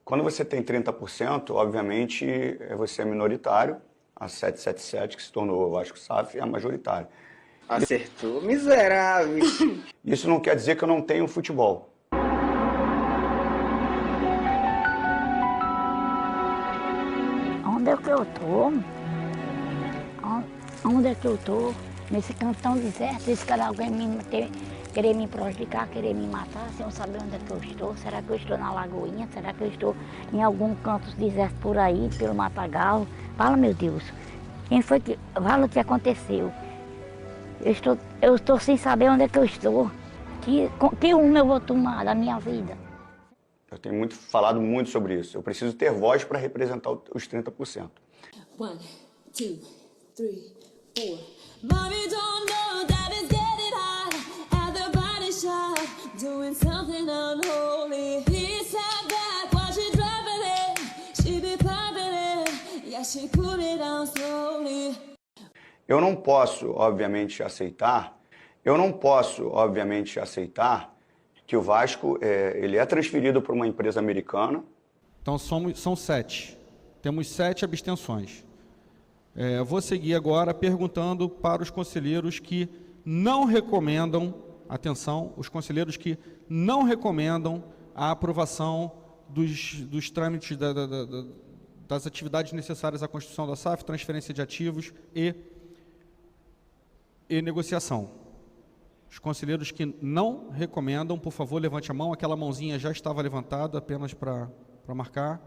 Quando você tem 30%, obviamente, você é minoritário. A 777, que se tornou o Vasco SAF, é a majoritária. Acertou, miserável. Isso não quer dizer que eu não tenho futebol. Onde é que eu tô? Onde é que eu tô? Nesse canto tão deserto, esse cara alguém querer me prejudicar, querer me matar, sem eu saber onde é que eu estou. Será que eu estou na Lagoinha? Será que eu estou em algum canto deserto por aí, pelo Matagal? Fala, meu Deus, quem foi que... Fala o que aconteceu. Eu estou sem saber onde é que eu estou. Que rumo eu vou tomar da minha vida? Eu tenho falado muito sobre isso. Eu preciso ter voz para representar os 30%. 1, 2, 3, 4. Mommy don't know that it's getting hot at the body shop, doing something unholy. He sat back while she dropping it. She be popping it, yeah, she put it down slowly. Eu não posso, obviamente, aceitar que o Vasco ele é transferido para uma empresa americana. Então são 7. Temos 7 abstenções. Vou seguir agora perguntando para os conselheiros que não recomendam, atenção, os conselheiros que não recomendam a aprovação dos trâmites das atividades necessárias à constituição da SAF, transferência de ativos e negociação. Os conselheiros que não recomendam, por favor, levante a mão. Aquela mãozinha já estava levantada, apenas para marcar.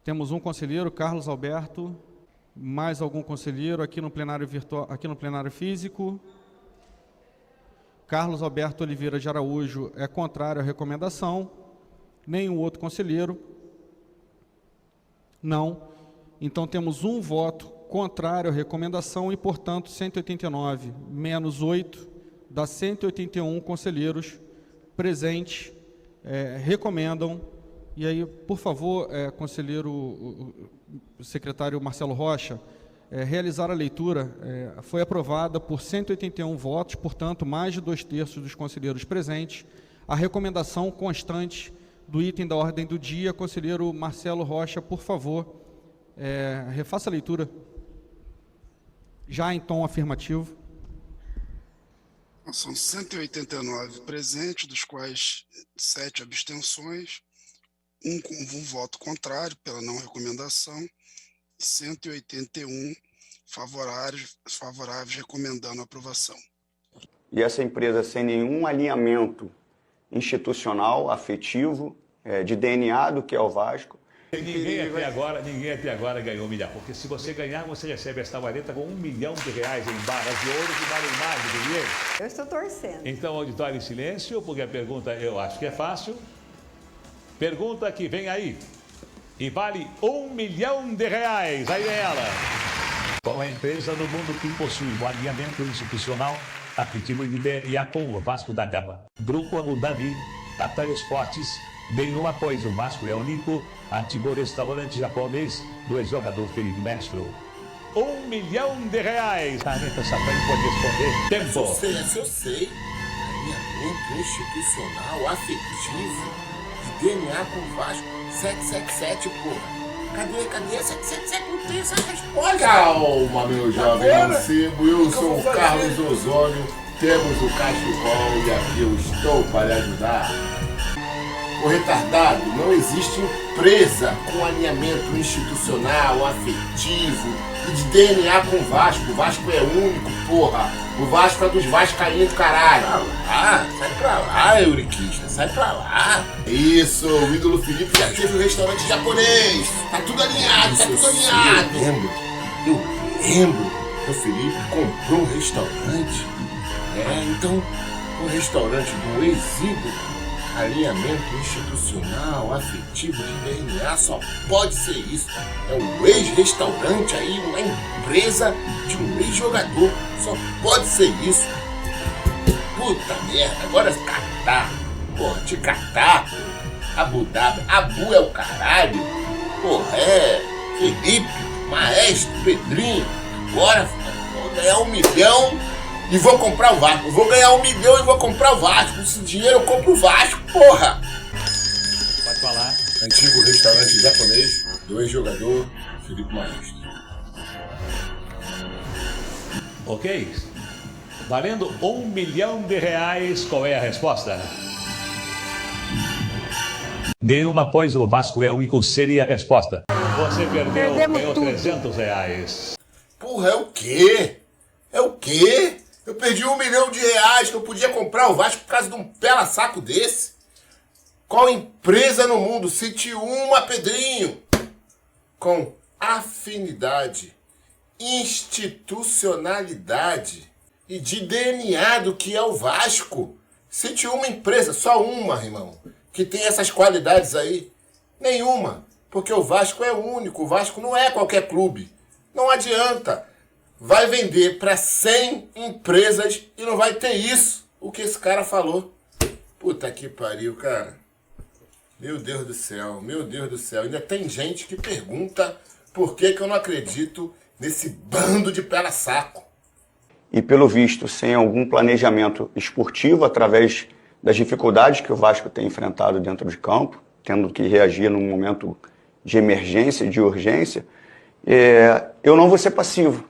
Temos um conselheiro, Carlos Alberto. Mais algum conselheiro aqui no plenário virtual, aqui no plenário físico? Carlos Alberto Oliveira de Araújo é contrário à recomendação. Nenhum outro conselheiro? Não. Então temos um voto contrário à recomendação e, portanto, 189 menos 8 dá 181 conselheiros presentes recomendam. E aí, por favor, conselheiro, o secretário Marcelo Rocha, realizar a leitura. Foi aprovada por 181 votos, portanto, mais de 2/3 dos conselheiros presentes. A recomendação constante do item da ordem do dia. Conselheiro Marcelo Rocha, por favor, refaça a leitura. Já em tom afirmativo. São 189 presentes, dos quais 7 abstenções, com um voto contrário pela não recomendação, e 181 favoráveis recomendando a aprovação. E essa empresa sem nenhum alinhamento institucional, afetivo, de DNA do que é o Vasco. Ninguém até agora ganhou 1 milhão, porque se você ganhar, você recebe esta vareta com R$1 milhão em barras de ouro que valem mais do que dinheiro. Eu estou torcendo. Então, auditório em silêncio, porque a pergunta eu acho que é fácil. Pergunta que vem aí, e vale R$1 milhão. Aí vem ela. Qual é a empresa no mundo que possui o alinhamento institucional, afetivo e DNA com o Vasco da Gama? Grupo Abu Dhabi, Tata Esportes, nenhum apoio do Vasco é único, antigo restaurante japonês, do ex-jogador Felipe Mestro. R$1 milhão. Caneta Safari pode responder. Tempo. Eu sei. Alinhamento institucional, afetivo, de DNA com o Vasco. 777, porra. Cadê? 777 não tem essa resposta. Calma, meu jovem mancebo. Eu sou o Carlos Osório. Temos o cachecol e aqui eu estou para lhe ajudar. O retardado, não existe empresa com alinhamento institucional, afetivo e de DNA com o Vasco. O Vasco é único, porra. O Vasco é dos vascaínos, caralho. Sai pra lá, Euriquista, sai pra lá. Isso, o ídolo Felipe já teve um restaurante japonês. Tá tudo alinhado, Eu lembro. O Felipe comprou um restaurante. Então, o restaurante do ex-ídolo. Alinhamento institucional, afetivo de DNA, só pode ser isso. É um ex-restaurante aí, uma empresa de um ex-jogador. Só pode ser isso. Puta merda, agora Catar. Porra, de Catar, Abu Dhabi. Abu é o caralho. Porra, Felipe, Maestro, Pedrinho. Agora vou ganhar 1 milhão. E vou comprar o Vasco. Vou ganhar 1 milhão e vou comprar o Vasco. Com esse dinheiro eu compro o Vasco, porra. Pode falar. Antigo restaurante japonês, do ex-jogador Felipe Maestro. Ok? Valendo R$1 milhão, qual é a resposta? Nenhuma, pois o Vasco é o único, seria a resposta. Você perdeu, ganhou R$300. Porra, é o quê? É o quê? Eu perdi R$1 milhão que eu podia comprar o Vasco por causa de um pela-saco desse? Qual empresa no mundo sente uma, Pedrinho, com afinidade, institucionalidade e de DNA do que é o Vasco? Sente uma empresa, só uma, irmão, que tem essas qualidades aí? Nenhuma, porque o Vasco é único, o Vasco não é qualquer clube. Não adianta. Vai vender para 100 empresas e não vai ter isso, o que esse cara falou. Puta que pariu, cara. Meu Deus do céu, meu Deus do céu. Ainda tem gente que pergunta por que eu não acredito nesse bando de pela-saco. E pelo visto, sem algum planejamento esportivo, através das dificuldades que o Vasco tem enfrentado dentro de campo, tendo que reagir num momento de emergência, de urgência, eu não vou ser passivo.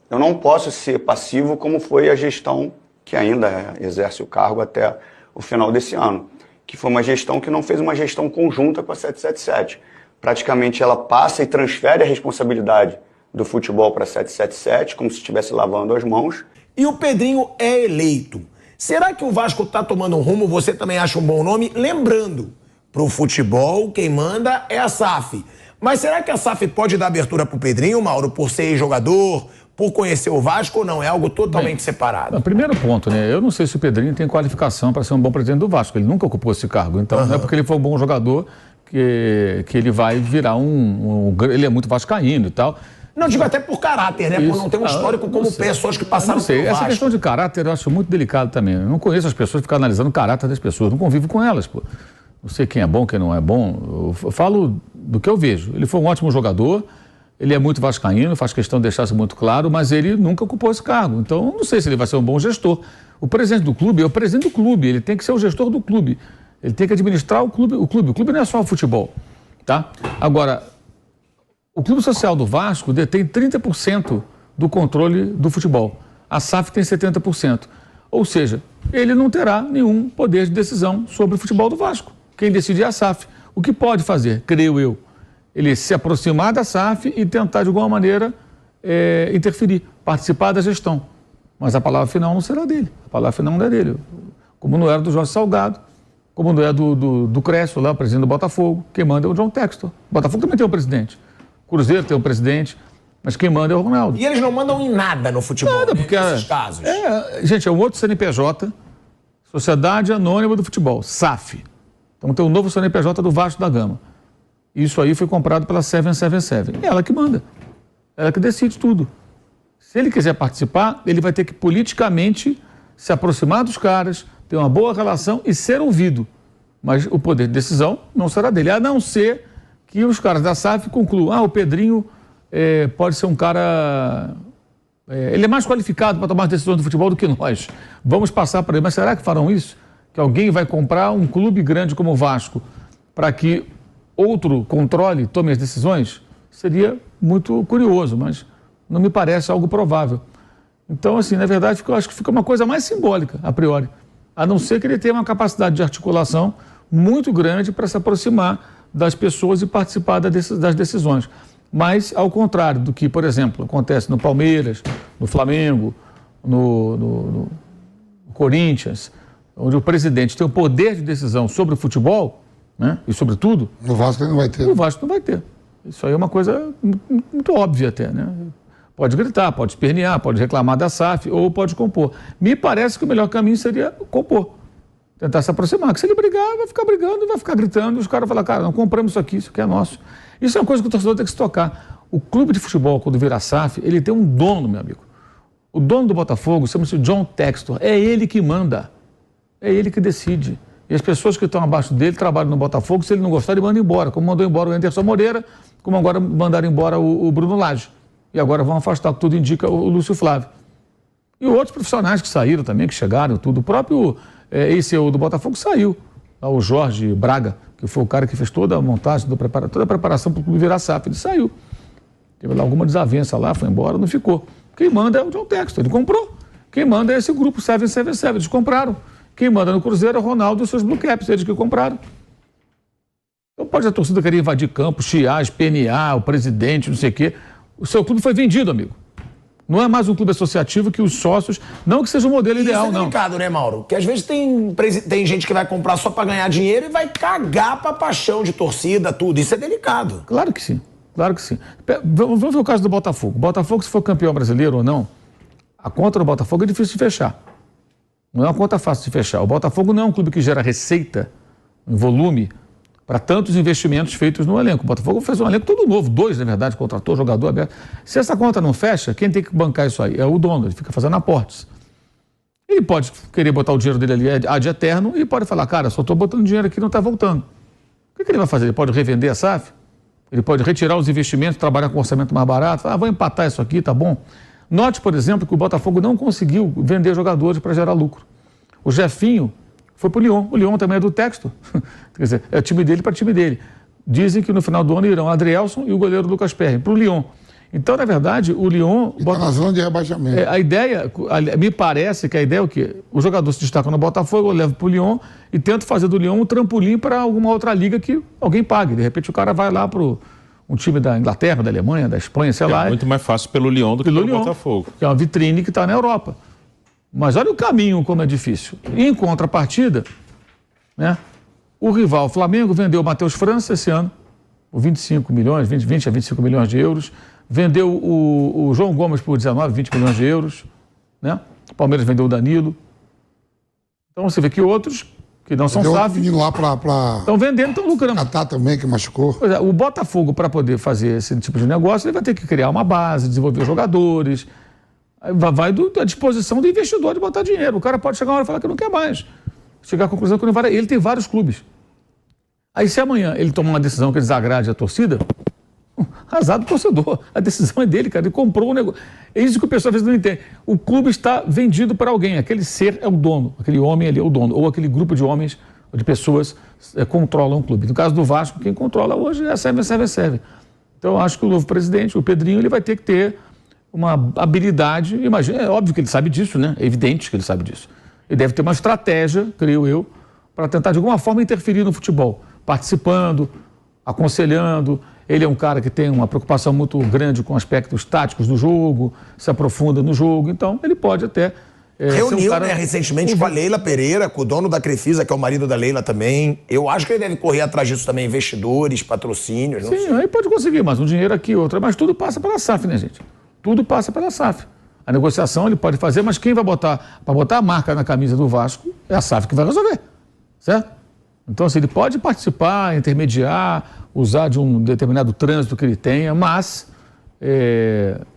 Eu não posso ser passivo como foi a gestão que ainda exerce o cargo até o final desse ano, que foi uma gestão que não fez uma gestão conjunta com a 777. Praticamente ela passa e transfere a responsabilidade do futebol para a 777, como se estivesse lavando as mãos. E o Pedrinho é eleito. Será que o Vasco está tomando um rumo? Você também acha um bom nome? Lembrando, para o futebol, quem manda é a SAF. Mas será que a SAF pode dar abertura para o Pedrinho, Mauro, por ser jogador, por conhecer o Vasco, ou não? É algo totalmente separado? Primeiro ponto, né? Eu não sei se o Pedrinho tem qualificação para ser um bom presidente do Vasco. Ele nunca ocupou esse cargo. Então, não é porque ele foi um bom jogador que ele vai virar ele é muito vascaíno e tal. Não, digo até por caráter, né? Por não ter um histórico como pessoas que passaram pelo Vasco. Essa questão de caráter eu acho muito delicado também. Eu não conheço as pessoas, ficar analisando o caráter das pessoas. Não convivo com elas, pô. Não sei quem é bom, quem não é bom. Eu falo do que eu vejo. Ele foi um ótimo jogador, ele é muito vascaíno, faz questão de deixar isso muito claro, mas ele nunca ocupou esse cargo. Então, não sei se ele vai ser um bom gestor. O presidente do clube é o presidente do clube, ele tem que ser o gestor do clube. Ele tem que administrar o clube. O clube não é só o futebol, tá? Agora, o Clube Social do Vasco detém 30% do controle do futebol. A SAF tem 70%. Ou seja, ele não terá nenhum poder de decisão sobre o futebol do Vasco. Quem decide é a SAF. O que pode fazer, creio eu, ele se aproximar da SAF e tentar, de alguma maneira, interferir, participar da gestão. Mas a palavra final não será dele. A palavra final não é dele. Como não era do Jorge Salgado, como não é do Crespo, lá, o presidente do Botafogo. Quem manda é o John Textor. O Botafogo também tem um presidente. O Cruzeiro tem um presidente. Mas quem manda é o Ronaldo. E eles não mandam em nada no futebol, nada, porque nesses casos. Gente, é um outro CNPJ, Sociedade Anônima do Futebol, SAF. Então tem um novo CNPJ do Vasco da Gama. Isso aí foi comprado pela 777. É ela que manda. Ela que decide tudo. Se ele quiser participar, ele vai ter que politicamente se aproximar dos caras, ter uma boa relação e ser ouvido. Mas o poder de decisão não será dele, a não ser que os caras da SAF concluam, o Pedrinho pode ser um cara... ele é mais qualificado para tomar decisões do futebol do que nós. Vamos passar para ele. Mas será que farão isso? Que alguém vai comprar um clube grande como o Vasco para que outro controle, tome as decisões? Seria muito curioso, mas não me parece algo provável. Então, assim, na verdade, eu acho que fica uma coisa mais simbólica, a priori. A não ser que ele tenha uma capacidade de articulação muito grande para se aproximar das pessoas e participar das decisões. Mas, ao contrário do que, por exemplo, acontece no Palmeiras, no Flamengo, no Corinthians, onde o presidente tem o poder de decisão sobre o futebol, né, e sobre tudo... No Vasco não vai ter. No Vasco não vai ter. Isso aí é uma coisa muito óbvia até, né? Pode gritar, pode espernear, pode reclamar da SAF ou pode compor. Me parece que o melhor caminho seria compor. Tentar se aproximar. Que se ele brigar, vai ficar brigando, vai ficar gritando, e os caras vão falar, cara, não compramos isso aqui é nosso. Isso é uma coisa que o torcedor tem que se tocar. O clube de futebol, quando vira SAF, ele tem um dono, meu amigo. O dono do Botafogo chama-se John Textor. É ele que manda. É ele que decide. E as pessoas que estão abaixo dele trabalham no Botafogo, se ele não gostar, ele manda embora. Como mandou embora o Anderson Moreira, como agora mandaram embora o Bruno Lage. E agora vão afastar, tudo indica, o Lúcio Flávio. E outros profissionais que saíram também, que chegaram, tudo. O próprio ex-CEO do Botafogo saiu. o Jorge Braga, que foi o cara que fez toda a montagem, toda a preparação para o clube virar SAF. Ele saiu. Teve lá alguma desavença lá, foi embora, não ficou. Quem manda é o John Textor, ele comprou. Quem manda é esse grupo 777, eles compraram. Quem manda no Cruzeiro é o Ronaldo e os seus Blue Caps, eles que compraram. Então pode a torcida querer invadir campo, chiar, espenear, o presidente, não sei o quê. O seu clube foi vendido, amigo. Não é mais um clube associativo que os sócios... Não que seja o modelo ideal, não. Isso é delicado, né, Mauro? Porque às vezes tem gente que vai comprar só para ganhar dinheiro e vai cagar para paixão de torcida, tudo. Isso é delicado. Claro que sim. Claro que sim. Vamos ver o caso do Botafogo. O Botafogo, se for campeão brasileiro ou não, a conta do Botafogo é difícil de fechar. Não é uma conta fácil de fechar. O Botafogo não é um clube que gera receita em volume para tantos investimentos feitos no elenco. O Botafogo fez um elenco todo novo, 2, na verdade, contratou jogador aberto. Se essa conta não fecha, quem tem que bancar isso aí? É o dono, ele fica fazendo aportes. Ele pode querer botar o dinheiro dele ali ad eterno e pode falar, cara, só estou botando dinheiro aqui e não está voltando. O que ele vai fazer? Ele pode revender a SAF? Ele pode retirar os investimentos, trabalhar com orçamento mais barato, vou empatar isso aqui, tá bom? Note, por exemplo, que o Botafogo não conseguiu vender jogadores para gerar lucro. O Jefinho foi para o Lyon. O Lyon também é do Textor. Quer dizer, é o time dele para time dele. Dizem que no final do ano irão Adrielson e o goleiro Lucas Perry para o Lyon. Então, na verdade, o Lyon... Está na zona de rebaixamento. A ideia, me parece que a ideia é o quê? O jogador se destaca no Botafogo, eu levo para o Lyon e tento fazer do Lyon um trampolim para alguma outra liga que alguém pague. De repente o cara vai lá para um time da Inglaterra, da Alemanha, da Espanha, sei lá. É muito mais fácil pelo Lyon do que pelo Botafogo. Que é uma vitrine que está na Europa. Mas olha o caminho como é difícil. Em contrapartida, né, o rival o Flamengo vendeu o Matheus França esse ano por 25 milhões, 20 a 25 milhões de euros. Vendeu o João Gomes por 19, 20 milhões de euros. Né? O Palmeiras vendeu o Danilo. Então você vê que outros, que não são SAF, estão vendendo, estão lucrando. Catar também, que machucou. Pois é, o Botafogo, para poder fazer esse tipo de negócio, ele vai ter que criar uma base, desenvolver jogadores. Vai da disposição do investidor de botar dinheiro. O cara pode chegar uma hora e falar que não quer mais. Chegar à conclusão que não vai. Ele tem vários clubes. Aí se amanhã ele tomar uma decisão que desagrade a torcida, azar do torcedor. A decisão é dele, cara. Ele comprou o negócio. É isso que o pessoal às vezes não entende. O clube está vendido para alguém. Aquele ser é o dono. Aquele homem ali é o dono. Ou aquele grupo de homens, de pessoas controlam o clube. No caso do Vasco, quem controla hoje é a 777. Então eu acho que o novo presidente, o Pedrinho, ele vai ter que ter uma habilidade, imagina, é óbvio que ele sabe disso, né? É evidente que ele sabe disso. Ele deve ter uma estratégia, creio eu, para tentar de alguma forma interferir no futebol, participando, aconselhando. Ele é um cara que tem uma preocupação muito grande com aspectos táticos do jogo, se aprofunda no jogo, então ele pode até... Reuniu, né, recentemente com a Leila Pereira, com o dono da Crefisa, que é o marido da Leila também. Eu acho que ele deve correr atrás disso também, investidores, patrocínios. Não sei. Aí pode conseguir mais um dinheiro aqui, outro, mas tudo passa pela SAF, né, gente? Tudo passa pela SAF. A negociação ele pode fazer, mas quem vai botar, para botar a marca na camisa do Vasco, é a SAF que vai resolver, certo? Então, assim, ele pode participar, intermediar, usar de um determinado trânsito que ele tenha, mas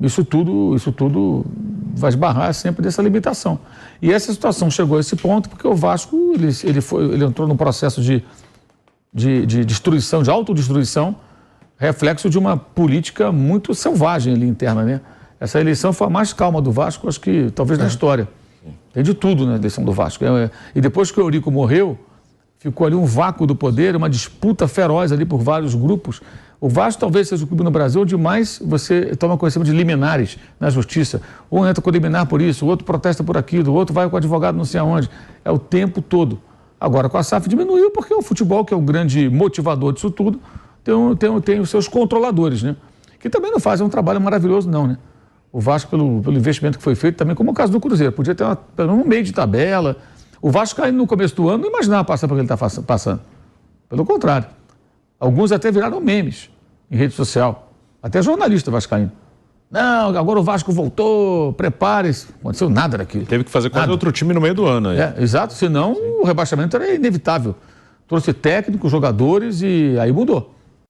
isso tudo vai esbarrar sempre dessa limitação. E essa situação chegou a esse ponto porque o Vasco ele entrou num processo de destruição, de autodestruição, reflexo de uma política muito selvagem ali interna, né? Essa eleição foi a mais calma do Vasco, acho que talvez na história. Tem de tudo na eleição do Vasco. E depois que o Eurico morreu, ficou ali um vácuo do poder, uma disputa feroz ali por vários grupos. O Vasco talvez seja o clube no Brasil onde mais você toma conhecimento de liminares na justiça. Um entra com liminar por isso, o outro protesta por aquilo, o outro vai com o advogado não sei aonde. É o tempo todo. Agora com a SAF diminuiu porque o futebol, que é o grande motivador disso tudo, tem os seus controladores, né? Que também não fazem um trabalho maravilhoso não, né? O Vasco, pelo investimento que foi feito, também como o caso do Cruzeiro, podia ter um meio de tabela. O Vasco caindo no começo do ano não imaginava passar por que ele está passando. Pelo contrário. Alguns até viraram memes em rede social. Até jornalista vascaíno. Não, agora o Vasco voltou, prepare-se. Não aconteceu nada daquilo. Teve que fazer quase outro time no meio do ano. Aí. Exato, senão o rebaixamento era inevitável. Trouxe técnicos, jogadores e aí mudou.